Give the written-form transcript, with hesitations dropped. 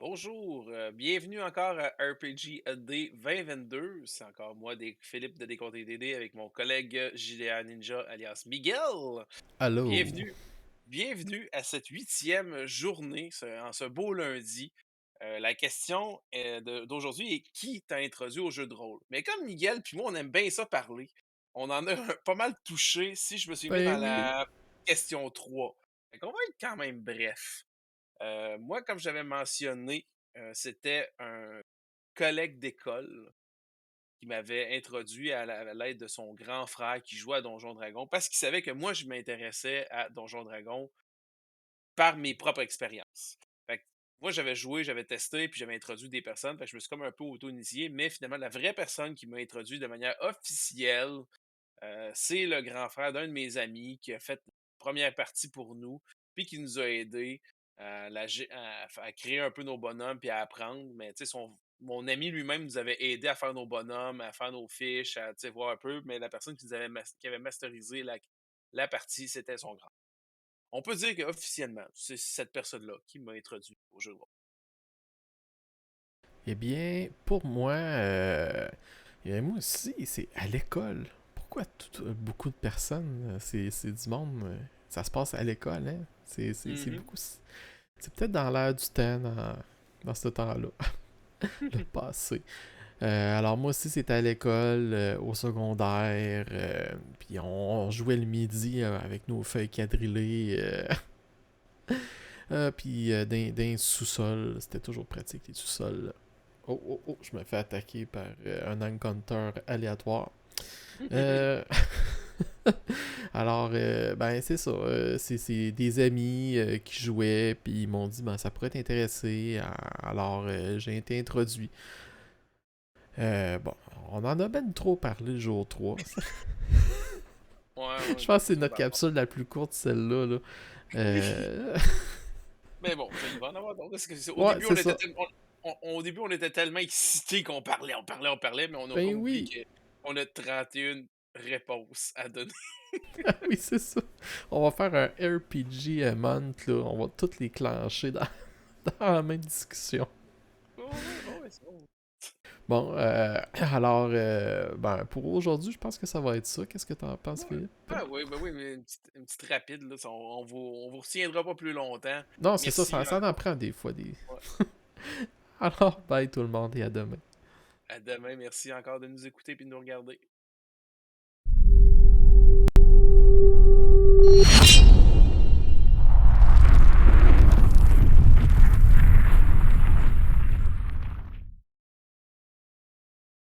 Bonjour, bienvenue encore à RPG AD 2022. C'est encore moi, Philippe de Décompté DD, avec mon collègue JDA Ninja alias Miguel. Allô? Bienvenue, bienvenue à cette huitième journée, en ce beau lundi. La question d'aujourd'hui est qui t'a introduit au jeu de rôle? Mais comme Miguel puis moi, on aime bien ça parler, on en a pas mal touché si je me suis mis Ben dans oui. la question 3. Fait qu'on va être quand même bref. Moi, comme j'avais mentionné, c'était un collègue d'école qui m'avait introduit à l'aide de son grand frère qui jouait à Donjon Dragon parce qu'il savait que moi, je m'intéressais à Donjon Dragon par mes propres expériences. Fait que moi, j'avais joué, j'avais testé, puis j'avais introduit des personnes. Fait que je me suis comme un peu auto-initié, mais finalement, la vraie personne qui m'a introduit de manière officielle, c'est le grand frère d'un de mes amis qui a fait la première partie pour nous, puis qui nous a aidés à créer un peu nos bonhommes puis à apprendre. Mais tu sais, mon ami lui-même nous avait aidé à faire nos bonhommes, à faire nos fiches, à tu sais, voir un peu. Mais la personne qui avait masterisé la partie, c'était son grand. On peut dire qu'officiellement, c'est cette personne-là qui m'a introduit au jeu de rôle. Eh bien, pour moi, moi aussi, c'est à l'école. Pourquoi beaucoup de personnes, c'est du monde, ça se passe à l'école, hein? C'est Mhm. beaucoup. C'est peut-être dans l'air du temps, dans ce temps-là, le passé. Alors moi aussi, c'était à l'école, au secondaire, puis on jouait le midi avec nos feuilles quadrillées. Puis dans les sous-sols, c'était toujours pratique, les sous-sols. Oh, oh, oh, je me fais attaquer par un encounter aléatoire. Euh, Alors, ben c'est ça. C'est des amis qui jouaient, puis ils m'ont dit, ben ça pourrait t'intéresser. Alors, j'ai été introduit. Bon, on en a ben trop parlé le jour 3. Ouais, Je ouais, pense que c'est ça, notre capsule la plus courte, celle-là. Là. Euh, mais bon, il va en avoir d'autres. Parce que au Ouais, début, c'est ça. au début, on était tellement excités qu'on parlait, mais on a Ben comme oublié oui. qu'on a 31 réponses à donner. Oui, c'est ça. On va faire un RPG month, là. On va toutes les clencher dans la même discussion. Ouais, ouais, c'est bon. Bon, alors, ben, pour aujourd'hui, je pense que ça va être ça. Qu'est-ce que t'en penses, Ouais. Philippe? Ah oui, ben oui, mais une petite rapide, là, on vous retiendra pas plus longtemps. Non, c'est ça, Merci ça en encore. prend des fois. Des... Ouais. Alors, bye tout le monde et à demain. À demain. Merci encore de nous écouter et de nous regarder.